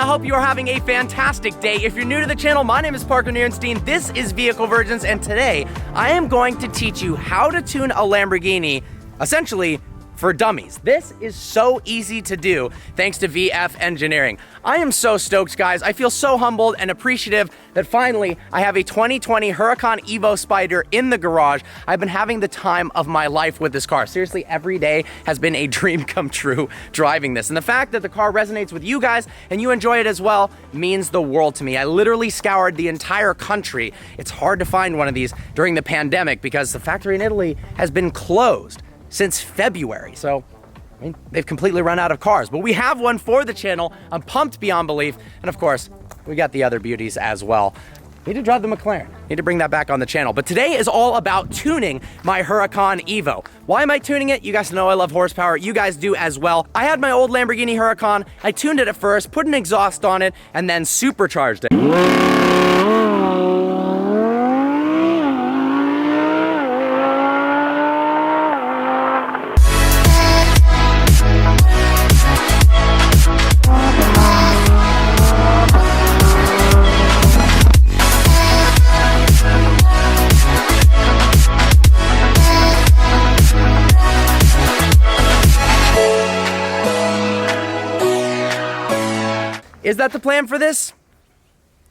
hope you are having a fantastic day. If you're new to the channel, my name is Parker Nierenstein. This is Vehicle Virgins, and today I am going to teach you how to tune a Lamborghini, essentially, for dummies. This is so easy to do thanks to VF Engineering. I am so stoked, guys. I feel so humbled and appreciative that finally I have a 2020 Huracan Evo Spider in the garage. I've been having the time of my life with this car. Seriously, every day has been a dream come true driving this. And the fact that the car resonates with you guys and you enjoy it as well means the world to me. I literally scoured the entire country. It's hard to find one of these during the pandemic because the factory in Italy has been closed since February. So, I mean, they've completely run out of cars, but we have one for the channel. I'm pumped beyond belief. And of course, we got the other beauties as well. Need to drive the McLaren. Need to bring that back on the channel. But today is all about tuning my Huracan Evo. Why am I tuning it? You guys know I love horsepower. You guys do as well. I had my old Lamborghini Huracan. I tuned it at first, put an exhaust on it, and then supercharged it. Is that the plan for this?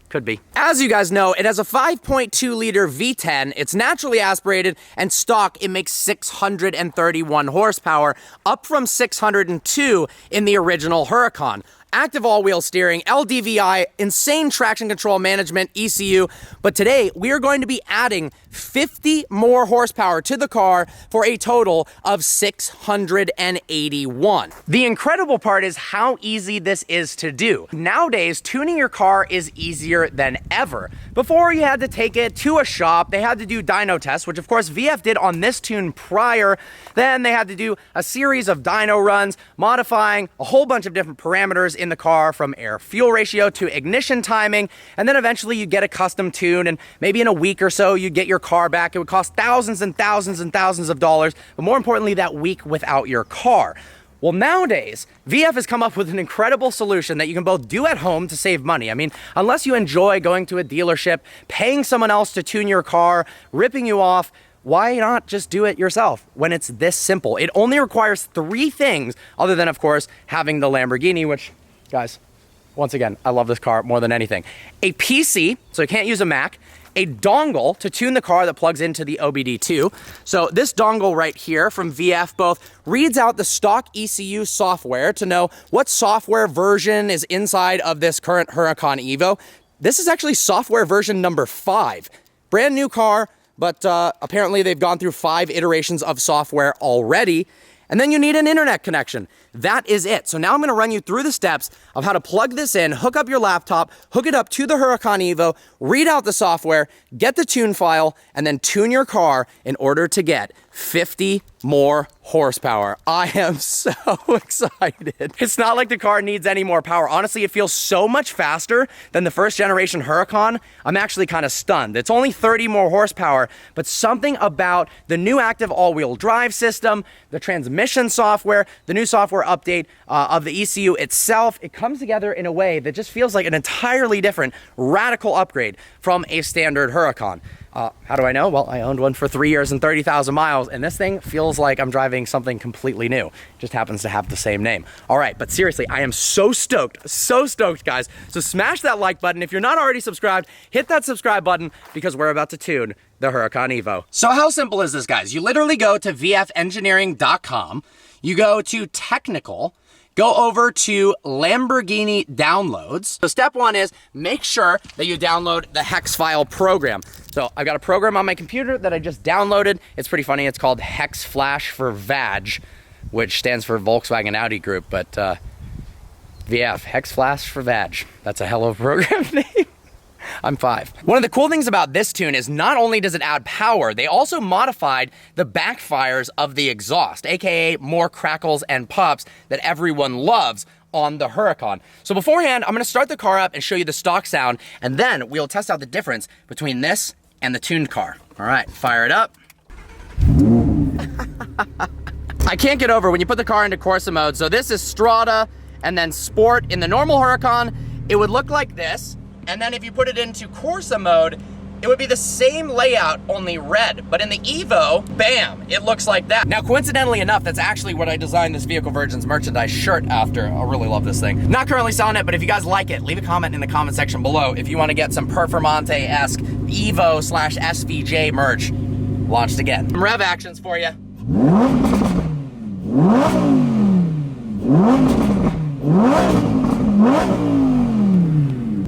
Could be. As you guys know, it has a 5.2 liter V10, it's naturally aspirated, and stock it makes 631 horsepower, up from 602 in the original Huracan. Active all-wheel steering, LDVI, insane traction control management, ECU, but today we are going to be adding 50 more horsepower to the car for a total of 681. The incredible part is how easy this is to do. Nowadays, tuning your car is easier than ever. Before you had to take it to a shop, they had to do dyno tests, which of course VF did on this tune prior. Then they had to do a series of dyno runs, modifying a whole bunch of different parameters in the car, from air fuel ratio to ignition timing, and then eventually you get a custom tune, and maybe in a week or so you get your car back. It would cost thousands and thousands and thousands of dollars, but more importantly, that week without your car. Well, nowadays, VF has come up with an incredible solution that you can both do at home to save money. I mean, unless you enjoy going to a dealership, paying someone else to tune your car, ripping you off, why not just do it yourself when it's this simple? It only requires 3 things, other than, of course, having the Lamborghini, which, guys, once again, I love this car more than anything. A PC, so you can't use a Mac. A dongle to tune the car that plugs into the OBD2. So this dongle right here from VF both reads out the stock ECU software to know what software version is inside of this current Huracan Evo. This is actually software version number 5. Brand new car, but apparently they've gone through 5 iterations of software already. And then you need an internet connection. That is it. So now I'm gonna run you through the steps of how to plug this in, hook up your laptop, hook it up to the Huracan Evo, read out the software, get the tune file, and then tune your car in order to get 50 more horsepower. I am so excited. It's not like the car needs any more power. Honestly, it feels so much faster than the first generation Huracan. I'm actually kind of stunned. It's only 30 more horsepower, but something about the new active all-wheel drive system, the transmission software, the new software update of the ECU itself, it comes together in a way that just feels like an entirely different, radical upgrade from a standard Huracan. How do I know? Well, I owned one for 3 years and 30,000 miles, and this thing feels like I'm driving something completely new. It just happens to have the same name. All right, but seriously, I am so stoked, guys. So smash that like button. If you're not already subscribed, hit that subscribe button because we're about to tune the Huracan Evo. So how simple is this, guys? You literally go to vfengineering.com, you go to technical, go over to Lamborghini downloads. So step 1 is make sure that you download the hex file program. So I've got a program on my computer that I just downloaded. It's pretty funny. It's called Hex Flash for VAG, which stands for Volkswagen Audi Group, but VF, Hex Flash for VAG. That's a hell of a program name. I'm 5. One of the cool things about this tune is not only does it add power, they also modified the backfires of the exhaust, aka more crackles and pops that everyone loves on the Huracan. So beforehand, I'm gonna start the car up and show you the stock sound, and then we'll test out the difference between this and the tuned car. All right, fire it up. I can't get over when you put the car into Corsa mode. So this is Strada, and then Sport in the normal Huracan, it would look like this. And then if you put it into Corsa mode, it would be the same layout, only red. But in the Evo, bam, it looks like that. Now, coincidentally enough, that's actually what I designed this Vehicle Virgins merchandise shirt after. I really love this thing. Not currently selling it, but if you guys like it, leave a comment in the comment section below if you want to get some Performante-esque Evo/SVJ merch launched again. Some rev actions for you.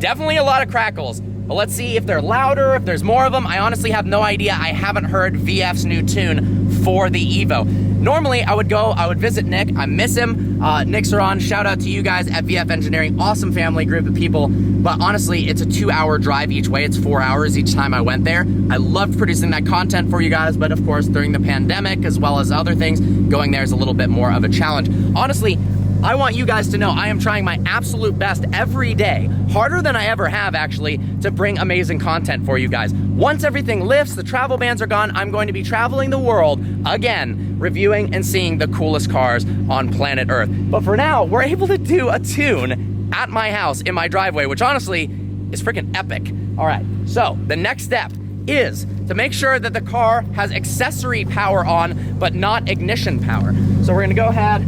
Definitely a lot of crackles. But let's see if they're louder, if there's more of them. I honestly have no idea. I haven't heard VF's new tune for the Evo. Normally, I would visit Nick. I miss him. Nick's are on. Shout out to you guys at VF Engineering. Awesome family group of people. But honestly, it's a 2-hour drive each way. It's 4 hours each time I went there. I loved producing that content for you guys, but of course, during the pandemic, as well as other things, going there is a little bit more of a challenge. Honestly, I want you guys to know I am trying my absolute best every day, harder than I ever have actually, to bring amazing content for you guys. Once everything lifts, the travel bans are gone, I'm going to be traveling the world again, reviewing and seeing the coolest cars on planet Earth. But for now, we're able to do a tune at my house in my driveway, which honestly is freaking epic. All right, so the next step is to make sure that the car has accessory power on, but not ignition power. So we're gonna go ahead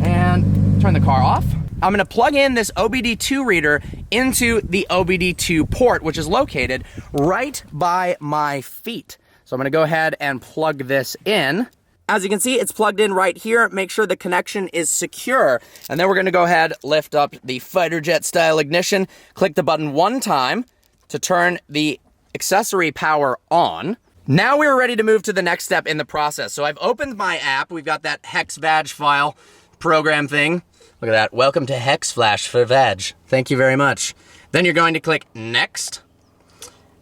and turn the car off. I'm gonna plug in this OBD2 reader into the OBD2 port, which is located right by my feet. So I'm gonna go ahead and plug this in. As you can see, it's plugged in right here. Make sure the connection is secure. And then we're gonna go ahead, lift up the fighter jet style ignition, click the button one time to turn the accessory power on. Now we're ready to move to the next step in the process. So I've opened my app. We've got that hex badge file program thing. Look at that. Welcome to Hex Flash for Vag. Thank you very much. Then you're going to click Next.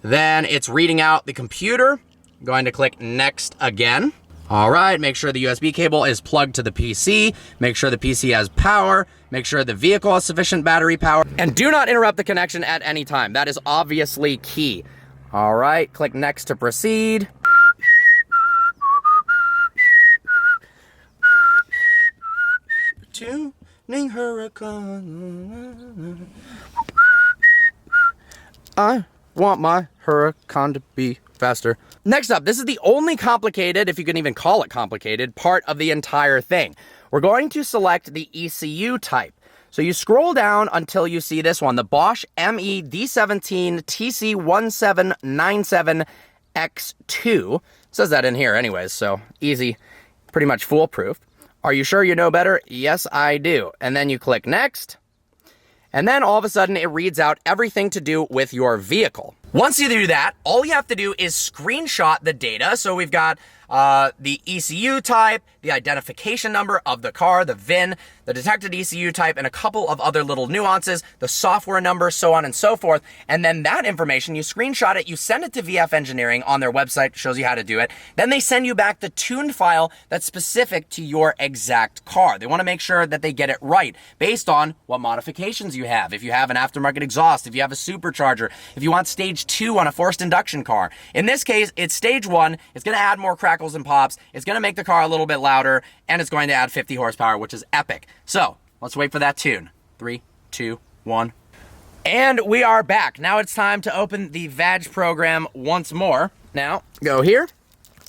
Then it's reading out the computer. Going to click Next again. All right, make sure the USB cable is plugged to the PC. Make sure the PC has power. Make sure the vehicle has sufficient battery power. And do not interrupt the connection at any time. That is obviously key. All right, click Next to proceed. Tuning Huracan. I want my Huracan to be faster. Next up, this is the only complicated, if you can even call it complicated, part of the entire thing. We're going to select the ECU type. So you scroll down until you see this one, the Bosch ME D17 TC1797X2. It says that in here anyways, so easy, pretty much foolproof. Are you sure you know better? Yes, I do. And then you click Next. And then all of a sudden it reads out everything to do with your vehicle. Once you do that, all you have to do is screenshot the data. So we've got the ECU type, the identification number of the car, the VIN, the detected ECU type, and a couple of other little nuances, the software number, so on and so forth. And then that information, you screenshot it, you send it to VF Engineering on their website, shows you how to do it. Then they send you back the tuned file that's specific to your exact car. They want to make sure that they get it right based on what modifications you have. If you have an aftermarket exhaust, if you have a supercharger, if you want stage 2 on a forced induction car. In this case, it's stage 1. It's going to add more crackles and pops. It's going to make the car a little bit louder, and it's going to add 50 horsepower, which is epic. So let's wait for that tune. 3, 2, 1. And we are back. Now it's time to open the VAG program once more. Now, go here.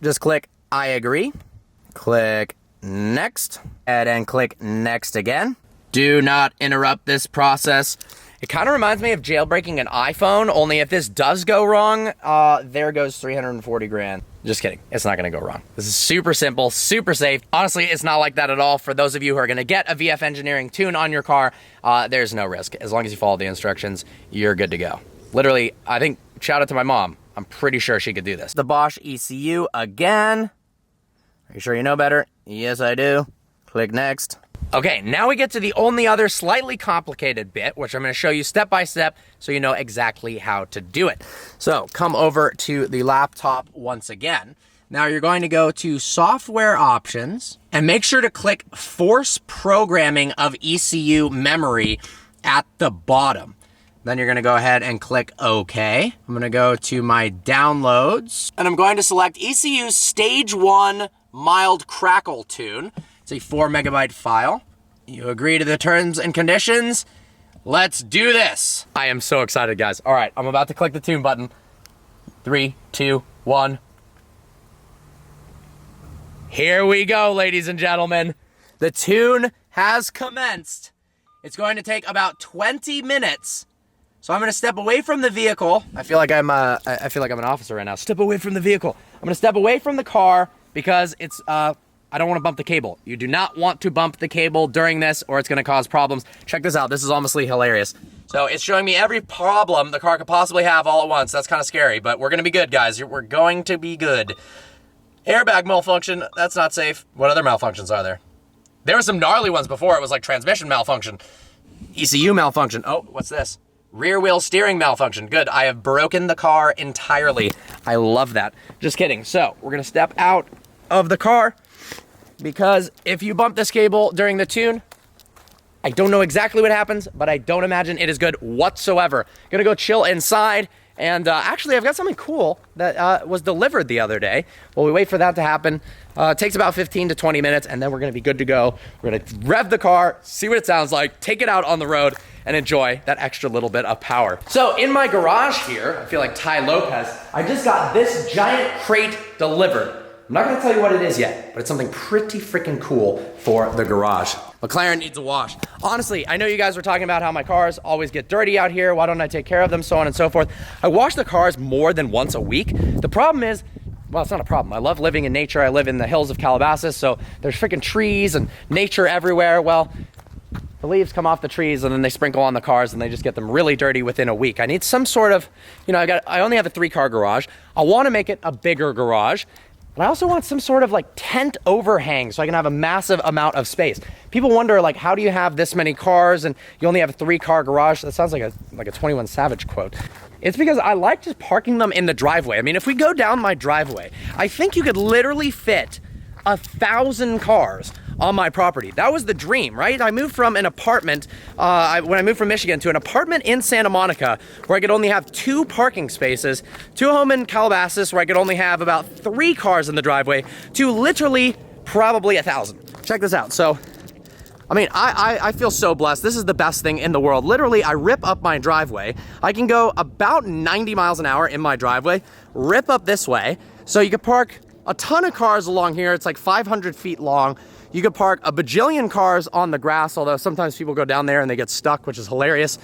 Just click I agree. Click Next. And then click Next again. Do not interrupt this process. It kind of reminds me of jailbreaking an iPhone, only if this does go wrong, there goes 340 grand. Just kidding. It's not going to go wrong. This is super simple, super safe. Honestly, it's not like that at all. For those of you who are going to get a VF Engineering tune on your car, there's no risk. As long as you follow the instructions, you're good to go. Literally, I think, shout out to my mom. I'm pretty sure she could do this. The Bosch ECU again. Are you sure you know better? Yes, I do. Click Next. Okay, now we get to the only other slightly complicated bit, which I'm going to show you step by step so you know exactly how to do it. So come over to the laptop once again. Now you're going to go to Software Options and make sure to click Force Programming of ECU Memory at the bottom. Then you're going to go ahead and click OK. I'm going to go to my downloads and I'm going to select ECU Stage 1 Mild Crackle Tune. It's a 4 megabyte file. You agree to the terms and conditions. Let's do this. I am so excited, guys. All right, I'm about to click the tune button. 3, 2, 1. Here we go, ladies and gentlemen. The tune has commenced. It's going to take about 20 minutes. So I'm gonna step away from the vehicle. I feel like I'm an officer right now. Step away from the vehicle. I'm gonna step away from the car because it's, I don't wanna bump the cable. You do not want to bump the cable during this or it's gonna cause problems. Check this out, this is honestly hilarious. So it's showing me every problem the car could possibly have all at once. That's kind of scary, but we're gonna be good, guys. We're going to be good. Airbag malfunction, that's not safe. What other malfunctions are there? There were some gnarly ones before. It was like transmission malfunction, ECU malfunction. Oh, what's this? Rear wheel steering malfunction. Good, I have broken the car entirely. I love that. Just kidding. So we're gonna step out of the car because if you bump this cable during the tune, I don't know exactly what happens, but I don't imagine it is good whatsoever. Gonna go chill inside. And actually, I've got something cool that was delivered the other day. While we wait for that to happen, it takes about 15 to 20 minutes, and then we're gonna be good to go. We're gonna rev the car, see what it sounds like, take it out on the road, and enjoy that extra little bit of power. So in my garage here, I feel like Ty Lopez, I just got this giant crate delivered. I'm not gonna tell you what it is yet, but it's something pretty freaking cool for the garage. McLaren needs a wash. Honestly, I know you guys were talking about how my cars always get dirty out here. Why don't I take care of them, so on and so forth. I wash the cars more than once a week. The problem is, well, it's not a problem. I love living in nature. I live in the hills of Calabasas, so there's freaking trees and nature everywhere. Well, the leaves come off the trees and then they sprinkle on the cars and they just get them really dirty within a week. I need some sort of, you know, I only have a 3-car garage. I want to make it a bigger garage. But I also want some sort of like tent overhang so I can have a massive amount of space. People wonder, like, how do you have this many cars and you only have a 3-car garage? That sounds like a 21 Savage quote. It's because I like just parking them in the driveway. I mean, if we go down my driveway, I think you could literally fit 1,000 cars on my property. That was the dream, right? I moved from an apartment, when I moved from Michigan, to an apartment in Santa Monica where I could only have 2 parking spaces, to a home in Calabasas where I could only have about 3 cars in the driveway, to literally probably 1,000. Check this out. So, I mean, I feel so blessed. This is the best thing in the world. Literally, I rip up my driveway. I can go about 90 miles an hour in my driveway, rip up this way, so you could park a ton of cars along here. It's like 500 feet long. You could park a bajillion cars on the grass, although sometimes people go down there and they get stuck, which is hilarious.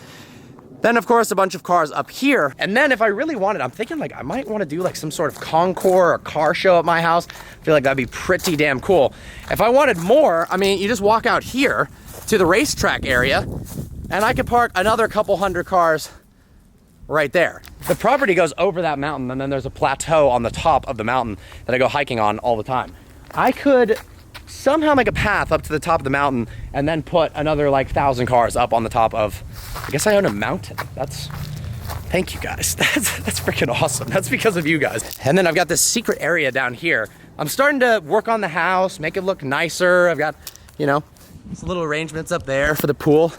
Then, of course, a bunch of cars up here. And then if I really wanted, I'm thinking like I might want to do like some sort of concours or car show at my house. I feel like that'd be pretty damn cool. If I wanted more, I mean, you just walk out here to the racetrack area and I could park another couple hundred cars right there. The property goes over that mountain and then there's a plateau on the top of the mountain that I go hiking on all the time. I could somehow make a path up to the top of the mountain and then put another like 1,000 cars up on the top of, I guess I own a mountain. Thank you guys. That's freaking awesome. That's because of you guys. And then I've got this secret area down here. I'm starting to work on the house, make it look nicer. I've got, you know, some little arrangements up there for the pool.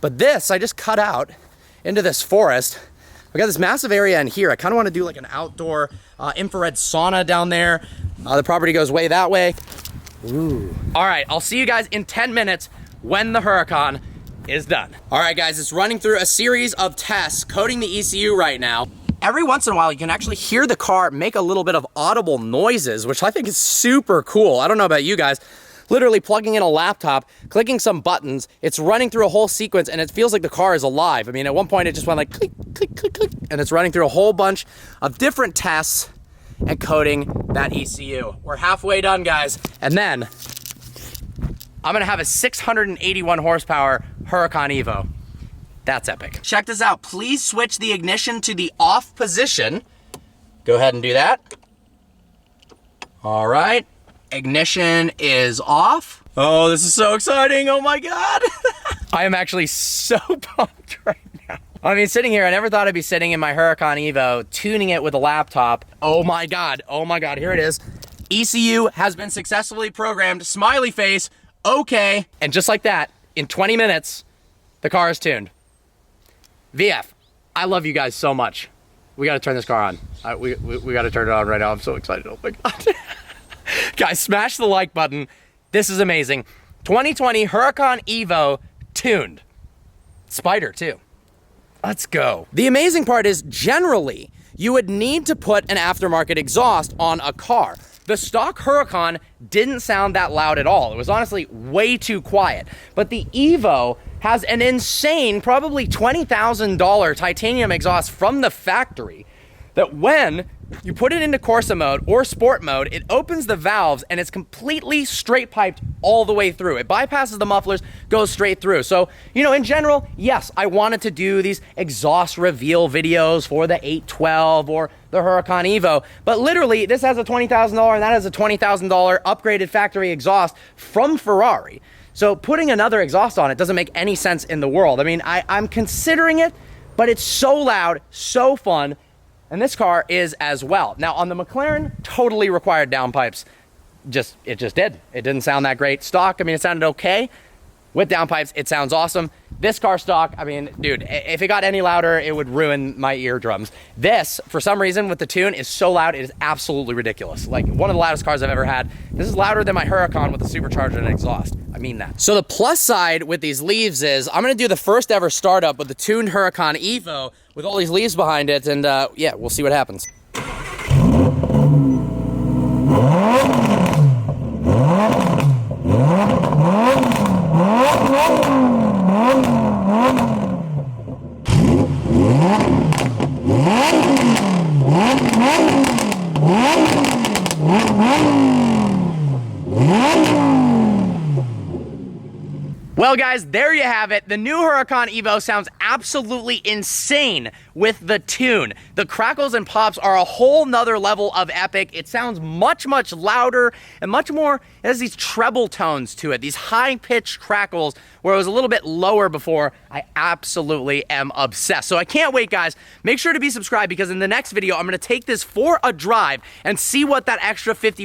But this, I just cut out into this forest. I got this massive area in here. I kind of want to do like an outdoor infrared sauna down there. The property goes way that way. Ooh. All right, I'll see you guys in 10 minutes when the Huracan is done. All right, guys, it's running through a series of tests, coding the ECU right now. Every once in a while, you can actually hear the car make a little bit of audible noises, which I think is super cool. I don't know about you guys. Literally plugging in a laptop, clicking some buttons, it's running through a whole sequence and it feels like the car is alive. I mean, at one point it just went like click, click, click, click, and it's running through a whole bunch of different tests and coding that ECU. We're halfway done, guys. And then I'm gonna have a 681 horsepower Huracan Evo. That's epic. Check this out. Please switch the ignition to the off position. Go ahead and do that. All right. Ignition is off. Oh, this is so exciting. Oh my God. I am actually so pumped right now. I mean, sitting here, I never thought I'd be sitting in my Huracan Evo, tuning it with a laptop. Oh my God, here it is. ECU has been successfully programmed, smiley face, okay. And just like that, in 20 minutes, the car is tuned. VF, I love you guys so much. We gotta turn this car on. We gotta turn it on right now. I'm so excited, oh my God. Guys, smash the like button. This is amazing. 2020 Huracan Evo tuned. Spider too. Let's go. The amazing part is generally you would need to put an aftermarket exhaust on a car. The stock Huracan didn't sound that loud at all. It was honestly way too quiet. But the Evo has an insane, probably $20,000 titanium exhaust from the factory that when you put it into Corsa mode or sport mode, it opens the valves and it's completely straight piped all the way through. It bypasses the mufflers, goes straight through. So, you know, in general, yes, I wanted to do these exhaust reveal videos for the 812 or the Huracan Evo, but literally this has a $20,000 and that has a $20,000 upgraded factory exhaust from Ferrari. So putting another exhaust on it doesn't make any sense in the world. I mean, I'm considering it, but it's so loud, so fun. And this car is as well. Now on the McLaren, totally required downpipes. It just did. It didn't sound that great. Stock, I mean, it sounded okay. With downpipes, it sounds awesome. This car stock, I mean, dude, if it got any louder, it would ruin my eardrums. This, for some reason, with the tune, is so loud, it is absolutely ridiculous. Like, one of the loudest cars I've ever had. This is louder than my Huracan with a supercharger and an exhaust. I mean that. So the plus side with these leaves is, I'm gonna do the first ever startup with the tuned Huracan Evo with all these leaves behind it, and yeah, we'll see what happens. Well guys, there you have it. The new Huracan Evo sounds absolutely insane with the tune. The crackles and pops are a whole nother level of epic. It sounds much, much louder and much more, it has these treble tones to it, these high-pitched crackles where it was a little bit lower before. I absolutely am obsessed. So I can't wait, guys. Make sure to be subscribed because in the next video, I'm gonna take this for a drive and see what that extra 50